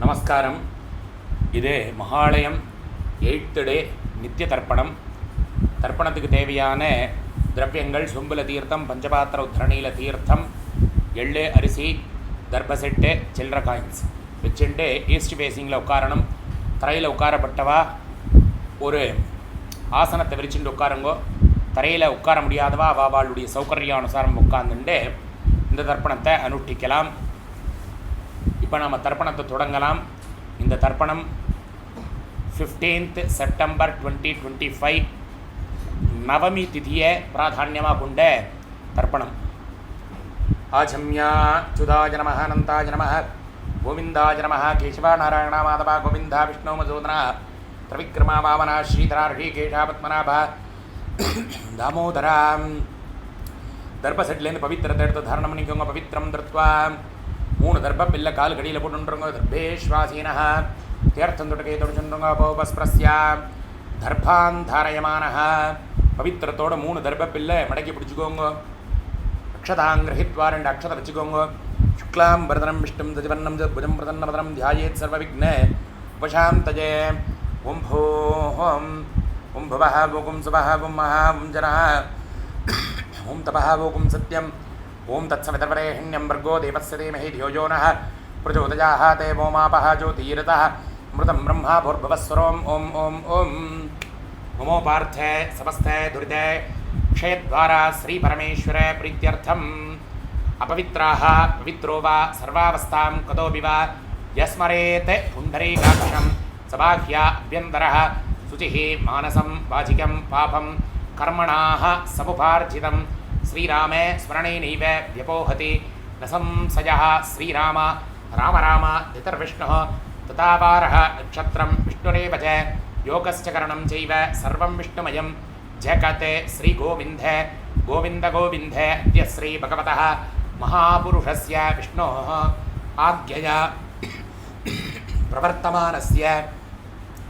நமஸ்காரம். இது மகாலயம் 8th டே நித்திய தர்ப்பணம். தர்ப்பணத்துக்கு தேவையான திரவியங்கள் சொம்புல தீர்த்தம், பஞ்சபாத்திர உத்திரணியில் தீர்த்தம், எள்ளு, அரிசி, தர்பசெட்டு, சில்லற காயின்ஸ் வச்சுட்டு ஈஸ்ட் ஃபேஸிங்கில் உட்காரணும். தரையில் உட்காரப்பட்டவா ஒரு ஆசனத்தை விரிச்சுட்டு உட்காருங்கோ. தரையில் உட்கார முடியாதவா அவளுடைய சௌகரியானுசாரம் உட்கார்ந்துட்டு இந்த தர்ப்பணத்தை அனுஷ்டிக்கலாம். இப்போ நம்ம தர்ப்பணத்தை தொடங்கலாம். இந்த தர்ப்பணம் 15th September 2025 நவமி திதியை பிராதான்யமாக கொண்ட தர்ப்பணம். ஆஜம்யா சுதாஜ நம, அனந்தாஜ நம, கோவிந்தாஜ நம, கேசவா நாராயண மாதவா, கோவிந்தா விஷ்ணு மசூதனா, திரிவிக்ரமா வாமனா, ஸ்ரீதரா ரிஷிகேஷா பத்மநாபா, தாமோதரா. தர்பசெட்லேருந்து பவித்திரத்தை எடுத்து தாரணம் பண்ணிக்கோங்க. பவித்திரம் தர்த்வா 3 தர்பம் இல்லை கால் கடியில் போட்டுருங்க. தர்பேஸ்வாசீனா தீர்த்தம் தொட்டுக்கை தொடுச்சுருங்க. பௌபஸ்பிரஸ்யா தர்பான் தாரயமான பவித்திரத்தோட 3 தர்பப்பில்லை மடக்கி பிடிச்சிக்கோங்க. அக்ஷதாங்கிரஹித்வா 2 அக்ஷதை வச்சுக்கோங்க. சுக்லாம் பரதனம் விஷ்ணும் தஜவர்ணம் புஜம் பிரதன்ன பதனம் தியாயேத் சர்வ விக்ன உபசாந்தஜே. ஓம் ஹோம் ஓம் பவஹ ஓம் சுபஹ ஓம் மஹா ஓம் ஜனஹ ஓம் தபஹ ஓம் சத்யம் ஓம் தத்சவிதர்வரேண்யம் வர்கோ தேவஸ்ய தீமஹி धियो यो नः प्रचोदयात् தேவோமாபஹ ஜோதிரதः அமிர்தம் பிரம்மா பூர்பவஸ்வரோம். ஓம் ஓம் ஓம் நமோ பார்த்த சமஸ்த துரித க்ஷயத்வாரா ஸ்ரீ பரமேஸ்வர பிரீத்யர்த்தம் அபவித்ராः பவித்ரோ வா சர்வாவஸ்தாம் கதோபி வா யஸ்மரேத் புண்டரீகாட்சம் சபாஹ்யா அபியந்தரः சுச்சிः மானசம் வாச்சிகம் பாபம் கர்மணாः சமுபார்ஜிதம் ஸ்ரீராம ஸ்மரணேனைவ வியபோஹதி ந சம்சயः. ஸ்ரீராம ராம ராம திதர்விஷ்ணுः ததாவாரः நக்ஷத்ரம் விஷ்ணுரேவ ச யோகஸ்ச கரணம் சைவ சர்வம் விஷ்ணுமயம் ஜகத். ஸ்ரீகோவிந்த கோவிந்த கோவிந்த அத்ய ஸ்ரீ பகவதः மகாபுருஷஸ்ய விஷ்ணோः ஆக்ஞயா பிரவர்த்தமானஸ்ய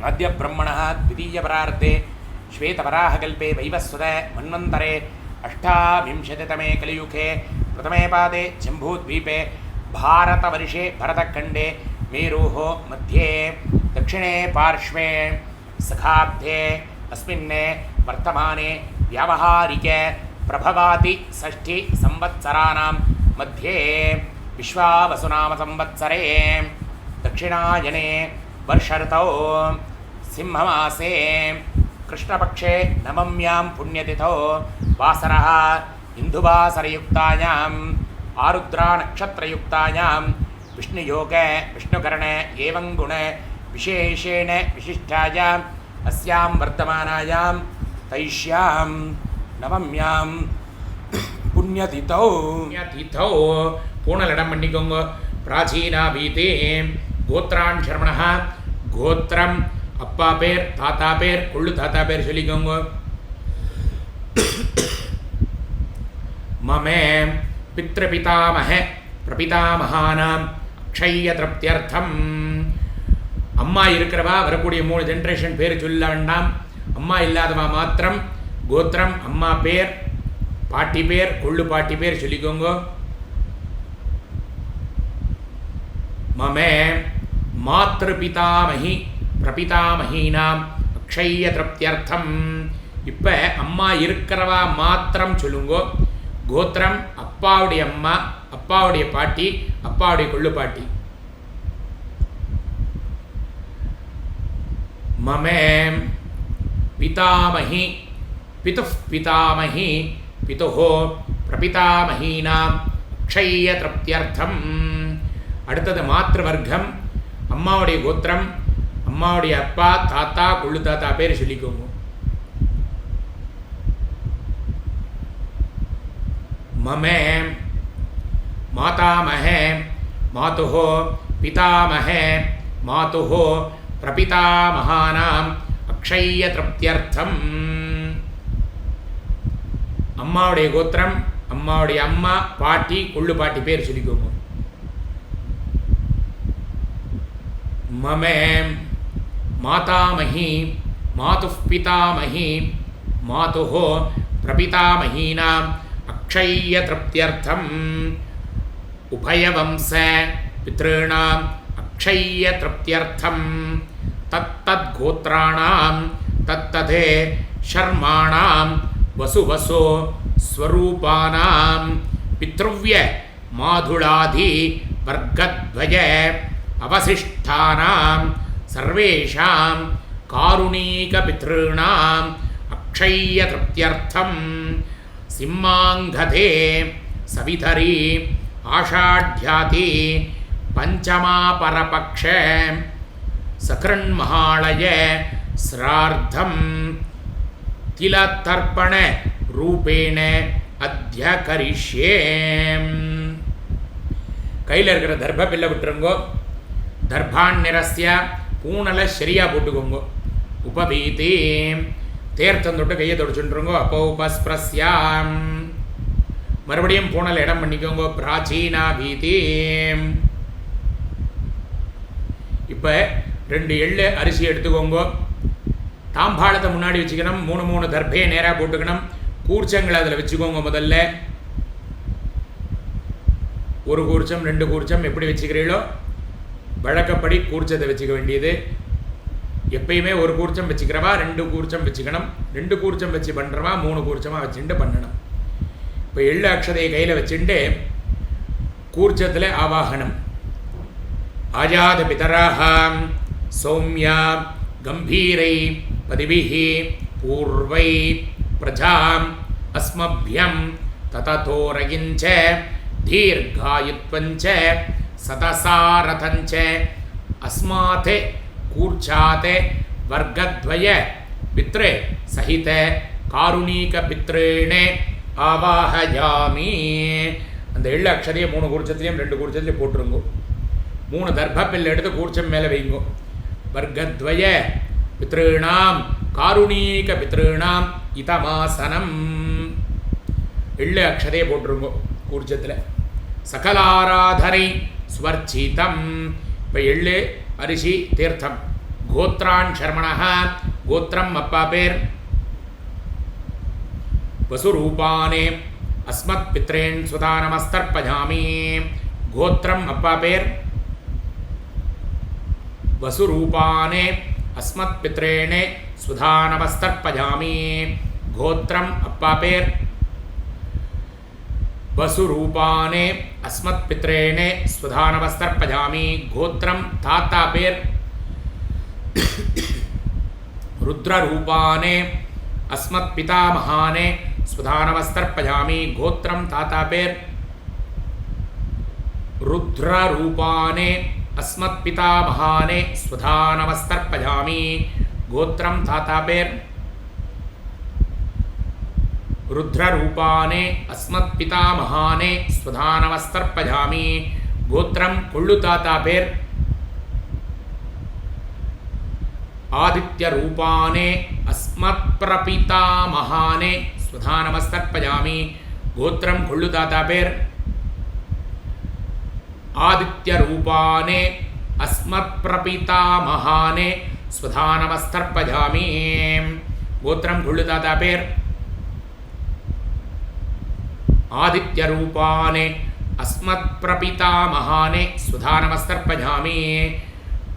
அத்ய பிரம்மணः द्वितीयपरार्धे श्वेतवराहकल्पे वैवस्वत मन्वन्तरे 18तमे कलियुगे प्रथमे पादे जम्बूद्वीपे भारतवर्षे भरतखण्डे मेरुः मध्ये दक्षिणे पार्श्वे सखाब्धे अस्मिन् वर्तमाने व्यावहारिके प्रभवाति 6 संवत्सराणां मध्ये विश्वावसुनाम संवत्सरे दक्षिणायने वर्षऋतौ सिंहमासे कृष्णपक्षे नवम्यां पुण्यतिथौ वासरः इन्दुवासरयुक्तायां आरुद्रा नक्षत्रयुक्तायां विष्णुयोग विष्णुकरण एवं गुण विशेषेण विशिष्टायाम् अस्यां वर्तमानायां तैष्यां नवम्यां पुण्यतिथौ पूर्णलडं मण्डिकोंगो प्राचीना भीते गोत्रान् शर्मणः गोत्रम् அப்பா பேர் தாத்தா பேர் கொள்ளு தாத்தா பேர் சொல்லிக்கோங்க. மம பித்ருபிதாமஹ பிரபிதாமகானாம் அக்ஷய திருப்தியர்த்தம். அம்மா இருக்கிறவா வரக்கூடிய 3 ஜென்ரேஷன் பேர் சொல்ல வேண்டாம். அம்மா இல்லாதவா மாத்திரம் கோத்திரம், அம்மா பேர், பாட்டி பேர், கொள்ளு பாட்டி பேர் சொல்லிக்கோங்க. மம மாத்ருபிதாமஹி பிரபிதாமஹீனாம் அக்ஷய திருப்தியர்த்தம். இப்போ அம்மா இருக்கிறவா மாத்திரம் சொல்லுங்கோ. கோத்திரம் அப்பாவுடைய அம்மா, அப்பாவுடைய பாட்டி, அப்பாவுடைய கொள்ளு பாட்டி. மம பிதாமஹி பிதுஃப் பிதாமஹி பிதுஹ பிரபிதாமஹீனாம் அக்ஷய திருப்தியர்த்தம். அடுத்தது மாத்ருவர்க்கம். அம்மாவுடைய கோத்திரம், அம்மாவுடைய அப்பா, தாத்தா, கொள்ளு தாத்தா பேர் சொல்லிக்கோங்க. மம மாதாமஹ மாதுஹ பிதாமஹ மாதுஹ பிரபிதாமகானாம் அக்ஷய திருப்தியர்த்தம். அம்மாவுடைய கோத்திரம், அம்மாவுடைய அம்மா, பாட்டி, கொள்ளு பாட்டி பேர் சொல்லிக்கோங்க. மம மாதாமஹி மாதுஃ பிதாமஹி மாதுஹ பிரபிதாமஹீனாம் அக்ஷய திருப்தியர்த்தம் உபயவம்ச பித்ருணாம் अक्षय्य तृप्त्यर्थं तत्तद्गोत्राणां तत्तदे शर्माणां वसुवसो स्वरूपानां पितृव्य माधुलादि वर्गद्वय अवशिष्टानां सर्वेषां कारुणीकपितॄणाम् अक्षय्य तृप्त्यर्थं सिंहाङ्गधे सवितरी आषाढ्याति पंचमा परपक्ष सकृन्महालय श्रार्धं तिलतर्पण रूपेण अद्य करिष्ये. கையில் இருக்கிற தர்ப பில்லை விட்டுருங்கோ. தர்பாண்யரஸ்ய பூனலை சரியாக போட்டுக்கோங்க. உபபீதி தேர்த்தம் தொட்டு கையை தொடச்சுட்டுருங்கோ. அப்போ உபஸ்பிரஸ்யாம் மறுபடியும் பூனல் இடம் பண்ணிக்கோங்க. பிராச்சீனா பீதி. இப்போ 2 எள்ளு அரிசி எடுத்துக்கோங்க. தாம்பாளத்தை முன்னாடி வச்சுக்கணும். 3 தர்பையை நேராக போட்டுக்கணும். கூர்ச்சங்களை அதில் வச்சுக்கோங்க. முதல்ல 1 கூர்ச்சம் 2 கூர்ச்சம் எப்படி வச்சுக்கிறீங்களோ வழக்கப்படி கூர்ச்சத்தை வச்சுக்க வேண்டியது. எப்பயுமே 1 கூர்ச்சம் வச்சுக்கிறவா 2 கூர்ச்சம் வச்சுக்கணும். 2 கூர்ச்சம் வச்சு பண்ணுறவா 3 கூர்ச்சமாக வச்சுட்டு பண்ணணும். இப்போ எள்ளு அக்ஷதையை கையில் வச்சுட்டு கூர்ச்சத்தில் ஆவாகனம். ஆஜாத பிதராஹாம் சௌமியா கம்பீரை பதிபிஹி பூர்வை பிரஜாம் அஸ்மபியம் தததோரகிஞ்ச தீர்காயுத்வஞ்ச சதசாரதஞ்ச அஸ்மாத் கூர்ச்சாத் வர்க்கத்வய பித்ரு சகித காருணீக பித்ருணே ஆவாஹயாமி. அந்த எள்ளு அக்ஷதையை 3 கூர்ச்சத்துலேயும் 2 கூர்ச்சத்துலேயும் போட்டுருங்கோ. 3 தர்பப்பில் எடுத்து கூர்ச்சம் மேலே வைங்கோ. வர்க்கத்வய பித்ருணாம் காருணீக பித்ருணாம் இதமாசனம். எள்ளு அக்ஷதையை போட்டுருங்கோ கூர்ச்சத்தில். சகலாராதனை ஸ்வர்ச்சிதம். இப்போ எள்ளு அரிசி தீர்த்தம். கோத்ரான் சர்மணா கோத்திரம் அப்பா பேர். வசுரூபானே அஸ்மத் பித்ரேன் சுதானமஸ்தர்ப்பயாமி. கோத்திரம் அப்பா பேர். வசுரூபானே அஸ்மத் பித்ரேணே சுதானமஸ்தர்ப்பயாமி. கோத்திரம் அப்பா பேர். வசுரூபானே அஸ்மத் பித்ரேணே ஸ்வதானவஸ்தர்ப்பயாமி. கோத்திரம் தாத்தா பேர். ருத்ரரூபானே அஸ்மத் பிதாமகானே ஸ்வதானவஸ்தர்ப்பயாமி. கோத்திரம் தாத்தா பேர். ருத்ரரூபானே அஸ்மத் பிதாமகானே ஸ்வதானவஸ்தர்ப்பயாமி. கோத்திரம் தாத்தா பேர். ருத்ரரூபானே அஸ்மத் பிதாமகானே ஸ்வதானவஸ்தர்ப்பயாமி. கோத்திரம் கொள்ளு தாத்தா பேர். ஆதித்யரூபானே அஸ்மத் பிரபிதாமகானே ஸ்வதானவஸ்தர்ப்பயாமி. கோத்திரம் கொள்ளு தாத்தா பேர். ஆதித்யரூபானே அஸ்மத் பிரபிதாமகானே ஸ்வதானவஸ்தர்ப்பயாமி. கோத்திரம் கொள்ளு தாத்தா பேர். ஆதித்யரூபானே அஸ்மத் பிரபிதாமகானே ஸ்வதானவஸ்தர்ப்பயாமி.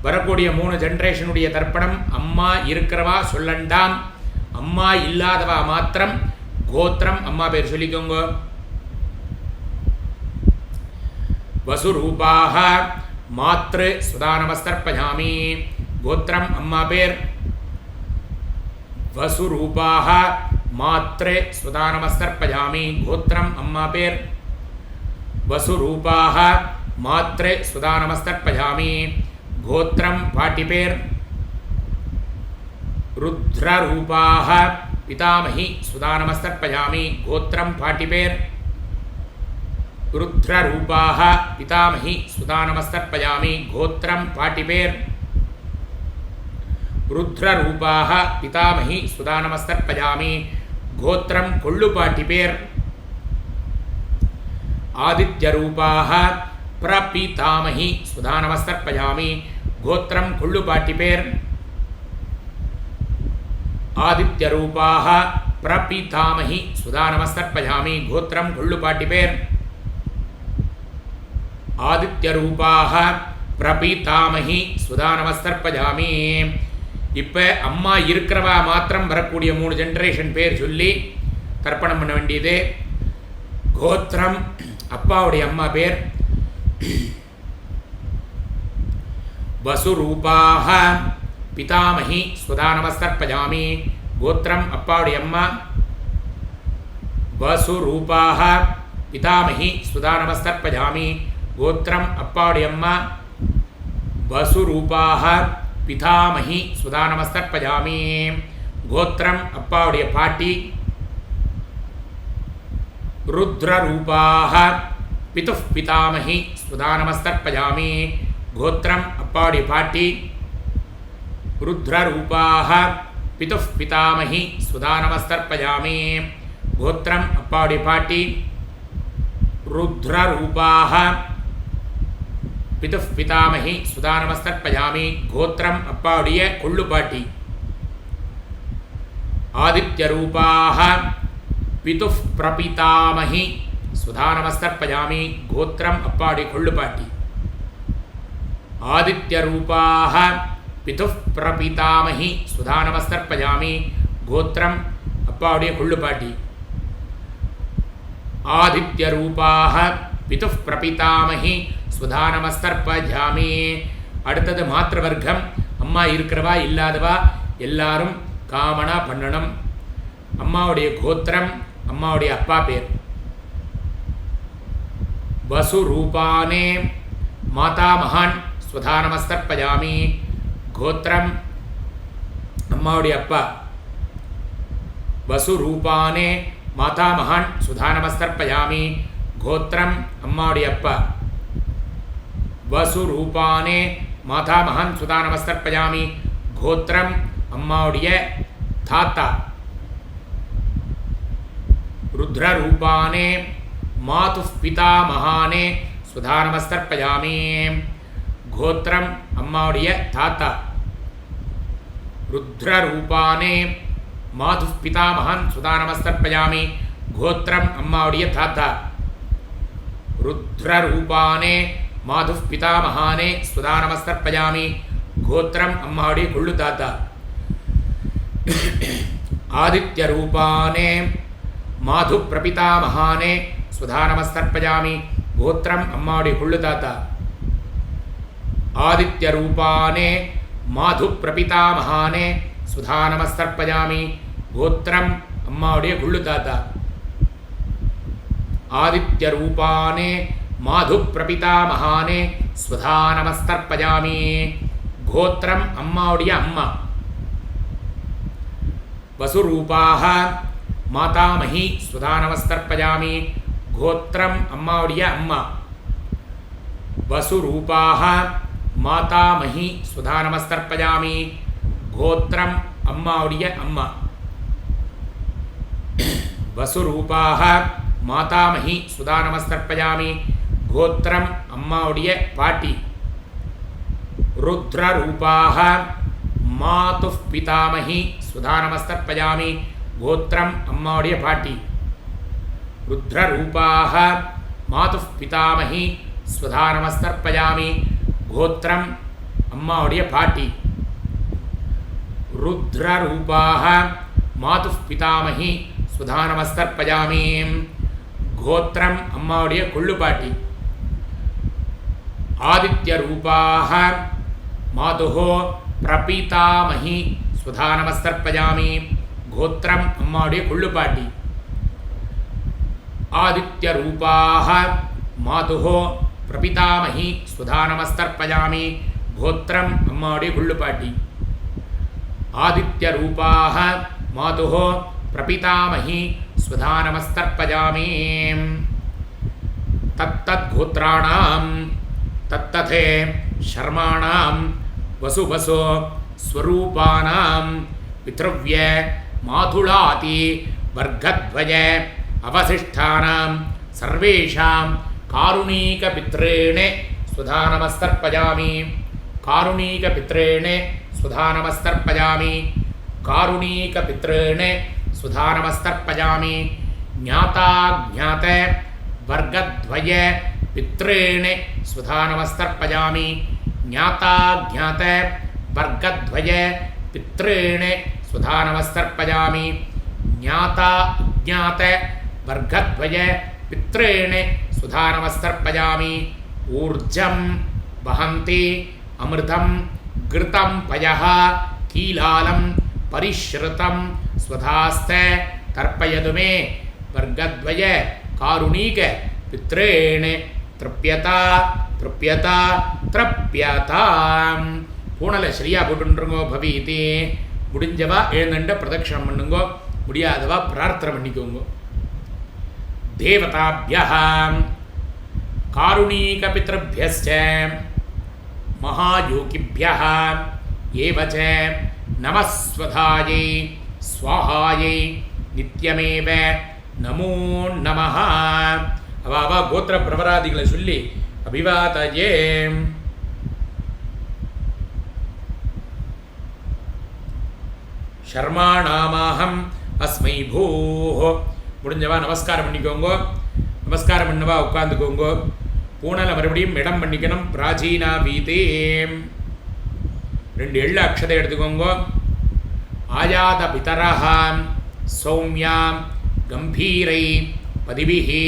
வரக்கூடிய 3 ஜென்ரேஷனுடைய தர்ப்பணம். அம்மா இருக்கிறவா சொல்லண்டாம். அம்மா இல்லாதவா மாத்திரம் கோத்திரம் அம்மா பேர் சொல்லிக்கோங்க. வசுரூபாக மாத்ரு ஸ்வதானவஸ்தர்ப்பயாமி. கோத்திரம் அம்மா பேர். வசுரூபாக மாத்ரு ஸ்வதானவஸ்தர்ப்பயாமி. கோத்திரம் அம்மா பேர். வசுரூபாக மாத்ரு ஸ்வதானவஸ்தர்ப்பயாமி. கோத்திரம் பாட்டி பேர். ருத்ரரூபாக பிதாமகி ஸ்வதானவஸ்தர்ப்பயாமி. கோத்திரம் பாட்டி பேர். ருத்ரரூபாக பிதாமகி ஸ்வதானவஸ்தர்ப்பயாமி. கோத்திரம் பாட்டி பேர். ருத்ரரூபாக பிதாமகி ஸ்வதானவஸ்தர்ப்பயாமி. கோத்திரம் கொள்ளு பாட்டி பேர். ஆதித்யரூபாக பிரபிதாமகி ஸ்வதானவஸ்தர்ப்பயாமி. கோத்திரம் கொள்ளு பாட்டி பேர். ஆதித்யரூபாக பிரபிதாமகி ஸ்வதானவஸ்தர்ப்பயாமி. கோத்திரம் கொள்ளு பாட்டி பேர். ஆதித்யரூபாக பிரபிதாமஹி சுதா நமஸ்தர்ப்பஜாமி. இப்போ அம்மா இருக்கிறவா மாத்திரம் வரக்கூடிய 3 ஜென்ரேஷன் பேர் சொல்லி தர்ப்பணம் பண்ண வேண்டியது. கோத்திரம், அப்பாவுடைய அம்மா பேர் வசுரூபாக பிதாமஹி சுதா நமஸ்தர்ப்பஜாமி. கோத்திரம் அப்பாவுடைய அம்மா வசுரூபாக பிதாமஹி சுதா நமஸ்தர்ப்பஜாமி. கோத்திரம் அப்பாவுடைய அம்மா வசுரூபாக பிதாமஹி சுதா நமஸ்தர்ப்பஜாமி. கோத்திரம் அப்பாவுடைய பாட்டி ருத்ரரூபாக பிதுஃப் பிதாமஹி சுதா நமஸ்தர்ப்பஜாமி. கோத்திரம் அப்பாவுடைய பாட்டி ருத்ரரூபாக பிதுஃப் பிதாமஹி சுதா நமஸ்தர்ப்பஜாமி. கோத்திரம் அப்பாவுடைய பாட்டி ருத்ரரூபாக பிதுஃப் பிதாமஹி சுதா நமஸ்தர்ப்பஜாமி. கோத்திரம் அப்பாவுடைய கொள்ளு பாட்டி ஆதித்யரூபாக பிதுஃப் பிரபிதாமஹி சுதா நமஸ்தர்ப்பஜாமி. கோத்திரம் அப்பாவுடைய கொள்ளு பாட்டி ஆதித்யரூபாக பிதுஃப் பிரபிதாமஹி சுதா நமஸ்தர்ப்பஜாமி. கோத்திரம் அப்பாவுடைய கொள்ளு பாட்டி ஆதித்யரூபாக பிதுஃப் பிரபிதாமஹி சுதா நமஸ்தர்ப்பஜாமி. அடுத்தது மாத்திருவர்க்கம். அம்மா இருக்கிறவா இல்லாதவா எல்லாரும் காமனா பண்ணணும். அம்மாவுடைய கோத்திரம், அம்மாவுடைய அப்பா பேர் வசுரூபானே மாதாமகான் சுதா நமஸ்தர்ப்பஜாமி. கோத்திரம் அம்மாவுடைய அப்பா வசுரூபானே மாதாமகான் சுதா நமஸ்தர்ப்பஜாமி. கோத்திரம் அம்மாவுடைய அப்பா வசுரூபானே மாதாமகான் சுதா நமஸ்தர்ப்பஜாமி. கோத்திரம் அம்மாவுடைய தாத்தா ருத்ரரூபானே மாதுஃப் பிதாமகானே சுதா நமஸ்தர்ப்பஜாமி. கோத்திரம் அம்மாவுடைய தாத்தா ருத்ரரூபானே மாதுஃப் பிதாமகான் சுதா நமஸ்தர்ப்பஜாமி. கோத்திரம் அம்மாவுடைய தாத்தா ருத்ரரூபானே மாதுஃப் பிதாமகானே சுதா நமஸ்தர்ப்பஜாமி. கோத்திரம் அம்மாவுடைய கொள்ளு தாத்தா ஆதித்யரூபானே மாது பிரபிதாமகானே சுதா நமஸ்தர்ப்பஜாமி. கோத்திரம் அம்மாவுடைய கொள்ளு தாத்தா ஆதித்யரூபானே மாது பிரபிதாமகானே சுதா நமஸ்தர்ப்பஜாமி. கோத்திரம் அம்மாவுடைய கொள்ளு தாத்தா ஆதித்யரூபானே மாது பிரபிதாமகானே சுதா நமஸ்தர்ப்பஜாமி. கோத்திரம் அம்மாவுடைய அம்மா வசுரூபாக மாதாமஹி சுதா நமஸ்தர்ப்பஜாமி. கோத்திரம் அம்மாவுடைய அம்மா வசுரூபாக மாதாமஹி சுதா நமஸ்தர்ப்பஜாமி. கோத்திரம் அம்மாவுடைய அம்மா வசுரூபாக மாதாமஹி சுதா நமஸ்தர்ப்பஜாமி. கோத்திரம் அம்மாவுடைய பாட்டி ருத்ரரூபாக மாதுஃப் பிதாமஹி சுதா நமஸ்தர்ப்பஜாமி. கோத்திரம் அம்மாவுடைய பாட்டி ருத்ரரூபாக மாதுஃப் பிதாமஹி சுதா நமஸ்தர்ப்பஜாமி. கோத்திரம் அம்மாவுடைய பாட்டி ருத்ரரூபாக மாதுஃப் பிதாமஹி சுதா நமஸ்தர்ப்பஜாமி. கோத்திரம் அம்மாவுடைய கொள்ளு பாட்டி ஆதித்யரூபாக மாதுஹோ பிரபிதாமஹி சுதா நமஸ்தர்ப்பஜாமி. கோத்திரம் அம்மாவுடைய கொள்ளு பாட்டி ஆதித்யரூபாக மாதுஹோ பிரபிதாமஹி சுதா நமஸ்தர்ப்பஜாமி. கோத்திரம் அம்மாவுடைய கொள்ளு பாட்டி ஆதித்யரூபாக மாதுஹோ பிரபிதாமஹி சுதா நமஸ்தர்ப்பஜாமி. தத்தத்கோத்ராணாம் தத்ததே சர்மாணாம் வசுவசோ ஸ்வரூபானாம் பித்ருவ்ய மாதுளாதி வர்க்கத்வய அவசிஷ்டானாம் சர்வேஷாம் காருணீகபித்ரேணே சுதா நமஸ்தர்ப்பஜாமி. காருணீகபித்ரேணே சுதா நமஸ்தர்ப்பஜாமி. காருணீகபித்ரேணே சுதா நமஸ்தர்ப்பஜாமி. ஞாதாஞாத வர்க்கத்வய பித்ரேணே சுதா நமஸ்தர்ப்பஜாமி. ज्ञाता ज्ञात वर्गद्वय पितॄन् स्वधा नमस्तर्पयामि ज्ञाता ज्ञात वर्गद्वय पितॄन् स्वधा नमस्तर्पयामि ऊर्जं वहन्ति अमृतं घृतं पयः कीलालं परिश्रुतं स्वधास्ते तर्पयतु मे वर्गद्वय कारुणीक पितॄन् तृप्यता तृप्यता तृप्यताम् பூனலை சரியாக போட்டுருங்கோ பவிதி. முடிஞ்சவா எழுந்துட்டு பிரதட்சணம் பண்ணுங்கோ, முடியாதவா பிரார்த்தனை பண்ணிக்கோங்க. தேவதாபியः காருணீகபித்ருभ्यश्च மகாயோகிभ्यः ஏவ च நமஸ்வதாயை ஸ்வாஹாயை நித்யமேவ நமோ நமः. அவ கோத்திர பிரபராதிகளை சொல்லி அபிவாதயே. ஷர்மாணாமாஹம் அஸ்மை பூஹ. முடிஞ்சவா நமஸ்காரம் பண்ணிக்கோங்க, நமஸ்காரம் பண்ணவா உட்காந்துக்கோங்க. பூனலை மறுபடியும் இடம் பண்ணிக்கணும். பிராச்சீனா வீதே 2 எள்ளு அக்ஷதை எடுத்துக்கோங்க. ஆயாத பிதரஹாம் சௌமியாம் கம்பீரை பதிபிஹி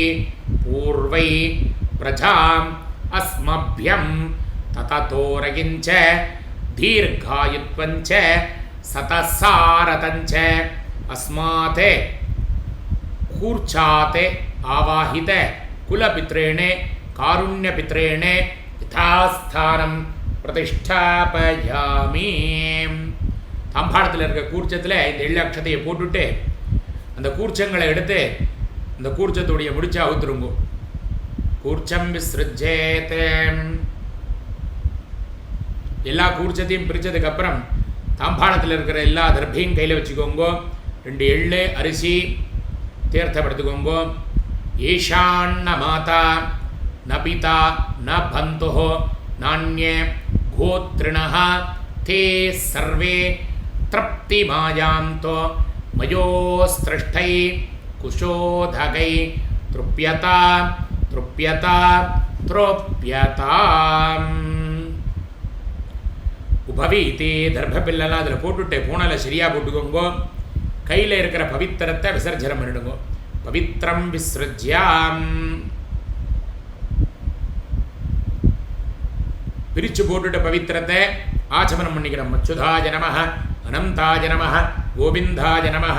பூர்வை பிரஜாம் அஸ்மப்யம் தததோரகிஞ்ச தீர்காயுத்வஞ்ச சதசாரதஞ்ச அஸ்மாதே கூர்ச்சாதே ஆவாஹித குலபித்ரேணே காருண்யபித்ரேணே யதாஸ்தானம் பிரதிஷ்டாபயாமி. தாம்பாளத்தில் இருக்க கூர்ச்சத்தில் இந்த எள்ளு அக்ஷதையை போட்டுட்டு அந்த கூர்ச்சங்களை எடுத்து அந்த கூர்ச்சத்துடைய முடிச்சா அவுத்துருங்க. கூர்ச்சம் விஸ்ருஜேத். எல்லா கூர்ச்சத்தையும் பிரித்ததுக்கப்புறம் தாம்பாளத்தில் இருக்கிற எல்லா தர்பையும் கையில் வச்சுக்கோங்க. 2 எள்ளு அரிசி தீர்த்தம் எடுத்துக்கோங்க. ஏஷான்ன மாதா ந பிதா ந பந்துஹோ நான்யே கோத்ரிணஹ தே சர்வே த்ரப்தி மாயாந்தோ மயோஸ்திருஷ்டை குஷோதகை த்ருப்யதா த்ருப்யதா த்ரோப்யதாம். உபவீதி தர்ப பில்லெல்லாம் அதில் போட்டுட்டு பூனலை சரியாக போட்டுக்கோங்க. கையில் இருக்கிற பவித்திரத்தை விசர்ஜனம் பண்ணிடுங்க. பவித்ரம் விஸ்ருஜ்யாம். பிரித்து போட்டுட்ட பவித்திரத்தை ஆச்சமனம் பண்ணிக்கணும். அச்சுதாய நமः அனந்தாய நமः கோவிந்தாய நமः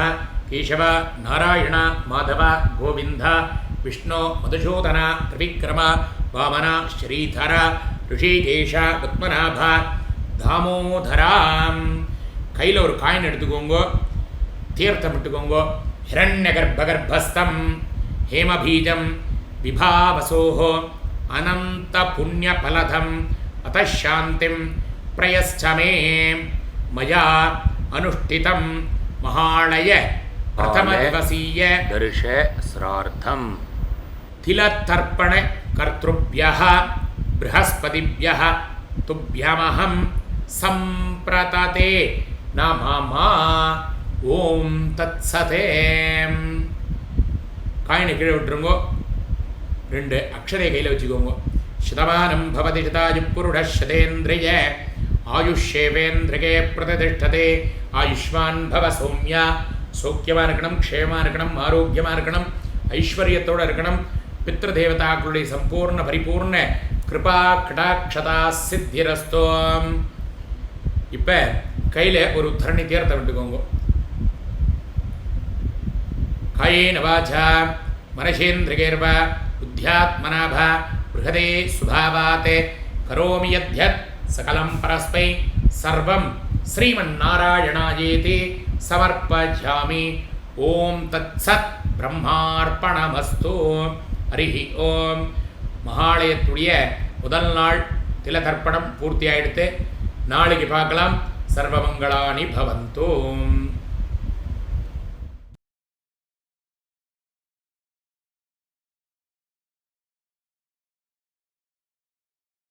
கேசவ நாராயண மாதவ கோவிந்த விஷ்ணு மதுசூதன திரிவிக்ரம வாமன ஸ்ரீதர ரிஷிகேஷ பத்மநாப தாமோதராம். கையில் ஒரு காயின் எடுத்துக்கோங்க, தீர்த்தம் விட்டுக்கோங்க. ஹிரண்ய கர்ப்பகர்ப்பஸ்தம் ஹேமபீஜம் விபாவசோஹோ அனந்த புண்ணிய பலதம் அதாந்திம் பிரயஸ்சமே மயா அனுஷ்டிதம் மகாளய பிரதம திவசீய தர்ஷ ஸ்ரார்த்தம் திலத்தர்ப்பண கர்த்ருப்யः ப்ரஹஸ்பதிப்யः துப்யமஹம் சம்பிரததே நமமா. ஓம் தத்சதே. காயினை கீழே விட்டுருங்கோ. 2 அக்ஷரை கையில் வச்சுக்கோங்க. சதமானம் பவதி சதாயு புருட சதேந்திரிய ஆயுஷேவேந்திரகே பிரதிஷ்டதே. ஆயுஷ்மான் பவ சௌமியா. சௌக்கியமாக இருக்கணும், க்ஷேமாக இருக்கணும், ஆரோக்கியமாக இருக்கணும், ஐஸ்வர்யத்தோடு இருக்கணும். பித்ரு தேவதாக்களுடைய சம்பூர்ண பரிபூர்ண கிருபா கடாட்சதா சித்திரஸ்தோம். இப்போ கையில் ஒரு உத்தரணி தீர்த்தம் விட்டுக்கோங்க. காயேன வாசா மனசேந்திரிகேர்வ புத்தியாத்மனாப ப்ருஹதே சுபாவாத் கரோமி யத்யத் சகலம் பரஸ்மை சர்வம் ஸ்ரீமன்னாராயணாயேதி சமர்ப்பயாமி. ஓம் தத்சத் பிரம்மார்ப்பணமஸ்து. ஹரிஹி ஓம். மகாலயத்துடைய முதல் நாள் திலதர்ப்பணம் பூர்த்தி ஆயிடுத்து. நாளைக்கு பார்க்கலாம். சர்வமங்களானி பவந்தோம்.